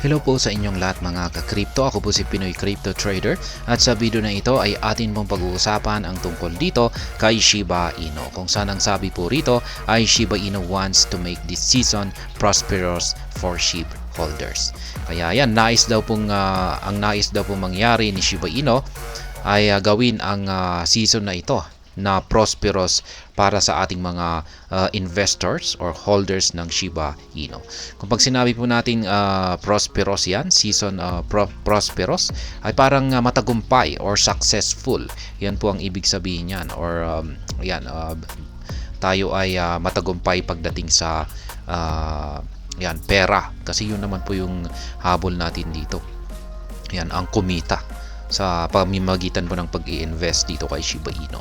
Hello po sa inyong lahat mga ka-crypto. Ako po si Pinoy Crypto Trader at sa video na ito ay atin pong pag-uusapan ang tungkol dito kay Shiba Inu. Kung saan ang sabi po rito ay Shiba Inu wants to make this season prosperous for SHIB holders. Kaya yan, ang nais daw pong mangyari ni Shiba Inu ay gawin ang season na ito na prosperous para sa ating mga investors or holders ng Shiba Inu. Kung pag sinabi po natin prosperous yan, season prosperous, ay parang matagumpay or successful. Yan po ang ibig sabihin yan. Or tayo ay matagumpay pagdating sa pera. Kasi yun naman po yung habol natin dito. Yan, ang kumita sa pamamagitan po ng pag-i-invest dito kay Shiba Inu.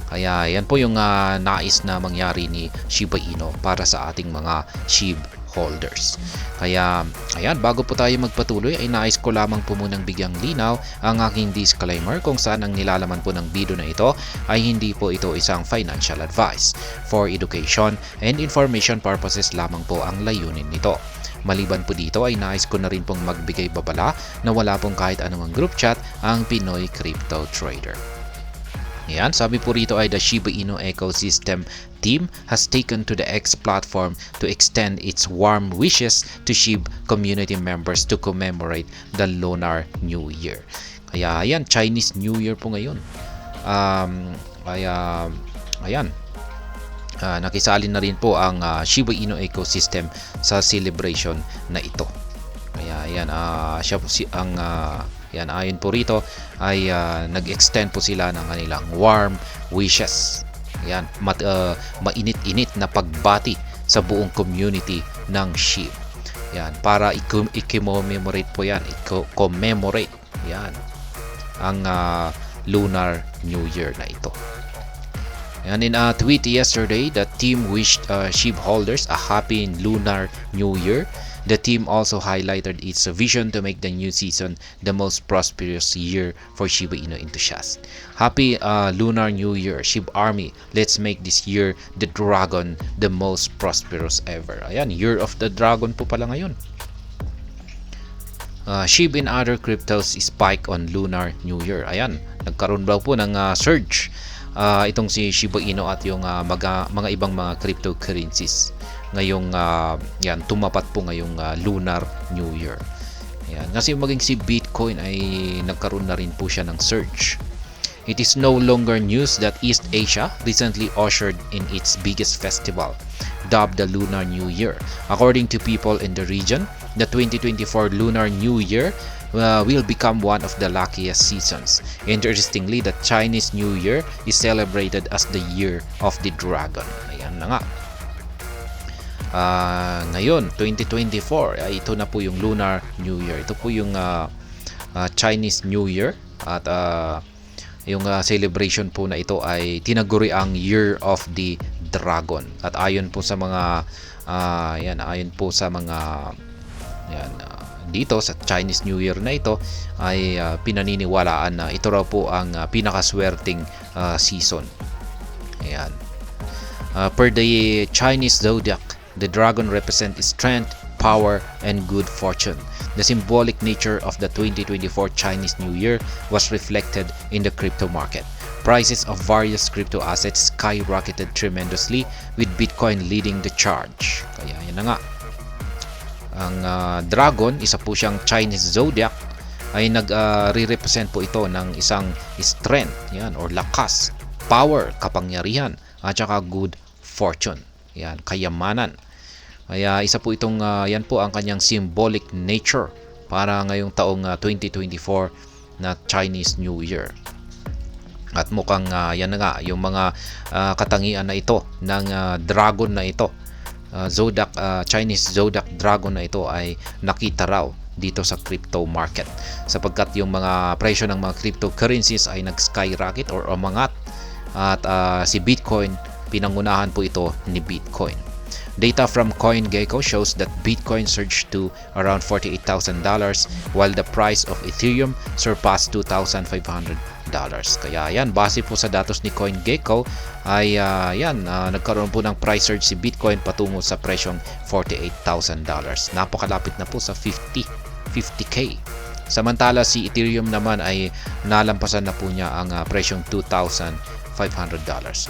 Kaya yan po yung nais na mangyari ni Shiba Inu para sa ating mga SHIB holders. Kaya ayan, bago po tayo magpatuloy ay nais ko lamang po munang bigyang linaw ang aking disclaimer kung saan ang nilalaman po ng video na ito ay hindi po ito isang financial advice. For education and information purposes lamang po ang layunin nito. Maliban po dito ay nais ko na rin pong magbigay babala na wala pong kahit anumang group chat ang Pinoy Crypto Trader. Yan, sabi po rito ay the Shiba Inu ecosystem team has taken to the X platform to extend its warm wishes to SHIB community members to commemorate the Lunar New Year. Kaya ayan, Chinese New Year po ngayon. Nakisali na rin po ang Shiba Inu ecosystem sa celebration na ito. Kaya ayan, ayon po rito ay nag-extend po sila ng kanilang warm wishes. Yan, mainit-init na pagbati sa buong community ng SHIB. Yan, para i-commemorate po yan, i-commemorate yan ang Lunar New Year na ito. And in a tweet yesterday, the team wished SHIB holders a happy Lunar New Year. The team also highlighted its vision to make the new season the most prosperous year for Shiba Inu enthusiasts. Happy Lunar New Year, SHIB Army. Let's make this year the Dragon the most prosperous ever. Ayan, Year of the Dragon po pala ngayon. SHIB and other cryptos spike on Lunar New Year. Ayan, nagkaroon daw po ng surge itong si Shiba Inu at yung mga ibang mga cryptocurrencies ngayong tumapat po ngayong Lunar New Year. Ayan, kasi maging si Bitcoin ay nagkaroon na rin po siya ng surge. It is no longer news that East Asia recently ushered in its biggest festival, dubbed the Lunar New Year. According to people in the region, the 2024 Lunar New Year will become one of the luckiest seasons. Interestingly, the Chinese New Year is celebrated as the Year of the Dragon. Ayan na nga. Ngayon, 2024, ito na po yung Lunar New Year. Ito po yung Chinese New Year at yung celebration po na ito ay tinaguri ang Year of the Dragon. At ayon po sa mga dito sa Chinese New Year na ito ay pinaniniwalaan na ito raw po ang pinakaswerteng season. Ayan. Per the Chinese zodiac, the dragon represents strength, power, and good fortune. The symbolic nature of the 2024 Chinese New Year was reflected in the crypto market. Prices of various crypto assets skyrocketed tremendously, with Bitcoin leading the charge. Kaya yan na nga. Ang dragon, isa po siyang Chinese zodiac, ay nag-represent po ito ng isang strength, yan, or lakas, power, kapangyarihan, at saka good fortune, yan, kayamanan. Kaya isa po itong yan po ang kanyang symbolic nature para ngayong taong 2024 na Chinese New Year. At mukhang yan na nga yung mga katangian na ito ng dragon na ito, Chinese zodiac dragon na ito ay nakita raw dito sa crypto market, sapagkat yung mga presyo ng mga cryptocurrencies ay nag-skyrocket or umangat at si Bitcoin, pinangunahan po ito ni Bitcoin. Data from CoinGecko shows that Bitcoin surged to around $48,000 while the price of Ethereum surpassed $2,500. Kaya yan, base po sa datos ni CoinGecko ay nagkaroon po ng price surge si Bitcoin patungo sa presyong $48,000. Napakalapit na po sa 50 50k. Samantala si Ethereum naman ay nalampasan na po niya ang presyong $2,500.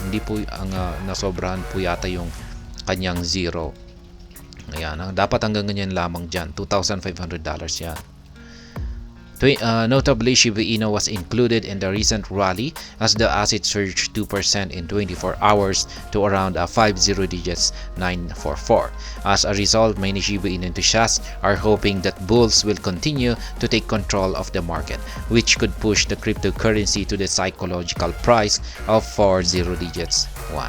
Hindi po ang nasobrahan po yata yung kanyang zero. Ayan, dapat hanggang ganyan lamang dyan, $2,500 yan. Notably, Shiba Inu was included in the recent rally as the asset surged 2% in 24 hours to around 50 digits 944. As a result, many Shiba Inu enthusiasts are hoping that bulls will continue to take control of the market, which could push the cryptocurrency to the psychological price of 40 digits 1.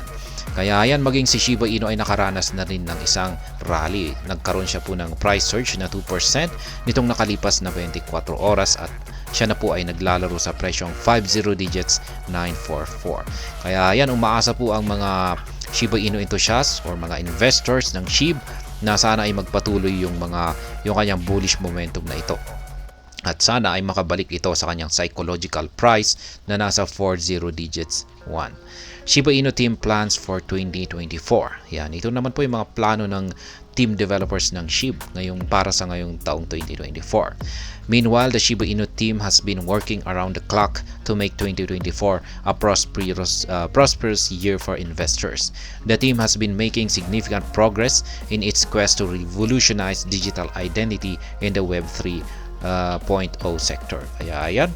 Kaya yan, maging si Shiba Inu ay nakaranas na rin ng isang rally. Nagkaroon siya po ng price surge na 2% nitong nakalipas na 24 oras at siya na po ay naglalaro sa presyong 50 digits 944. Kaya yan, umaasa po ang mga Shiba Inu enthusiasts or mga investors ng SHIB na sana ay magpatuloy yung kanyang bullish momentum na ito. At sana ay makabalik ito sa kanyang psychological price na nasa 40 digits 1. Shiba Inu team plans for 2024. Yan, ito naman po yung mga plano ng team developers ng SHIB para sa ngayong taong 2024. Meanwhile, the Shiba Inu team has been working around the clock to make 2024 a prosperous year for investors. The team has been making significant progress in its quest to revolutionize digital identity in the Web 3.0 sector. Kaya ayan,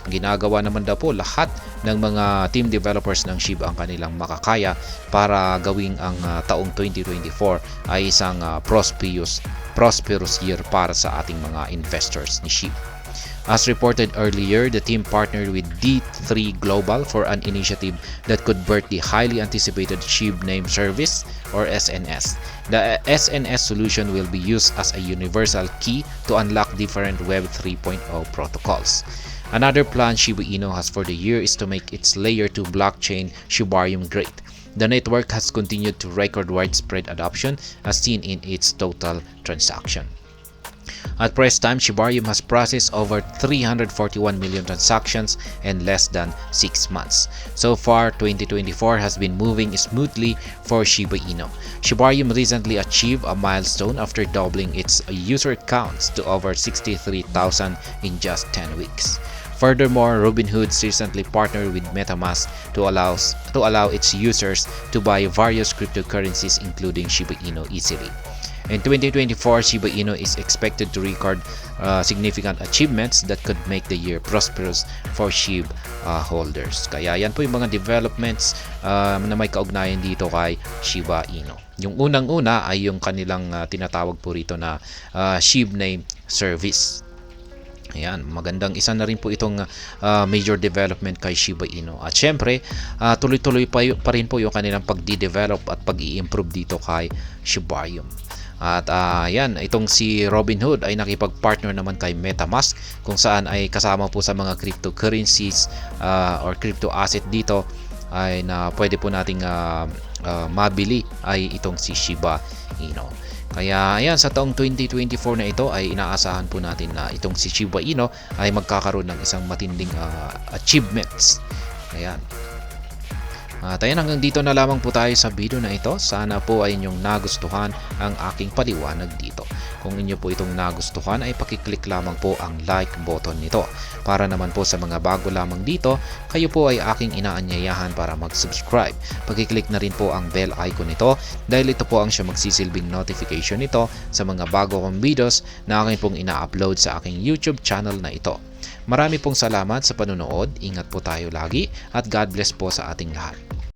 ginagawa naman daw po lahat ng mga team developers ng SHIB ang kanilang makakaya para gawing ang taong 2024 ay isang prosperous year para sa ating mga investors ni SHIB. As reported earlier, the team partnered with D3 Global for an initiative that could birth the highly anticipated SHIB Name Service or SNS. The SNS solution will be used as a universal key to unlock different Web 3.0 protocols. Another plan Shiba Inu has for the year is to make its layer 2 blockchain Shibarium great. The network has continued to record widespread adoption as seen in its total transaction. At press time, Shibarium has processed over 341 million transactions in less than 6 months. So far, 2024 has been moving smoothly for Shiba Inu. Shibarium recently achieved a milestone after doubling its user counts to over 63,000 in just 10 weeks. Furthermore, Robinhood recently partnered with MetaMask to allow its users to buy various cryptocurrencies including Shiba Inu easily. In 2024, Shiba Inu is expected to record significant achievements that could make the year prosperous for SHIB holders. Kaya yan po yung mga developments na may kaugnayan dito kay Shiba Inu. Yung unang-una ay yung kanilang tinatawag po rito na SHIB Name Service. Ayan, magandang isa na rin po itong major development kay Shiba Inu. At syempre, tuloy-tuloy pa rin po yung kanilang pag-develop at pag-i-improve dito kay Shibarium. At yan, itong si Robinhood ay nakipag-partner naman kay MetaMask kung saan ay kasama po sa mga cryptocurrencies or crypto asset dito ay na pwede po nating mabili ay itong si Shiba Inu. Kaya ayan, sa taong 2024 na ito ay inaasahan po natin na itong si Shiba Inu ay magkakaroon ng isang matinding achievements. Ayan. At ayan, hanggang dito na lamang po tayo sa video na ito. Sana po ay inyong nagustuhan ang aking paliwanag dito. Kung inyo po itong nagustuhan ay pakiclick lamang po ang like button nito. Para naman po sa mga bago lamang dito, kayo po ay aking inaanyayahan para mag-subscribe. Pakiclick na rin po ang bell icon nito dahil ito po ang siya magsisilbing notification nito sa mga bago kong videos na aking pong ina-upload sa aking YouTube channel na ito. Marami pong salamat sa panonood. Ingat po tayo lagi at God bless po sa ating lahat.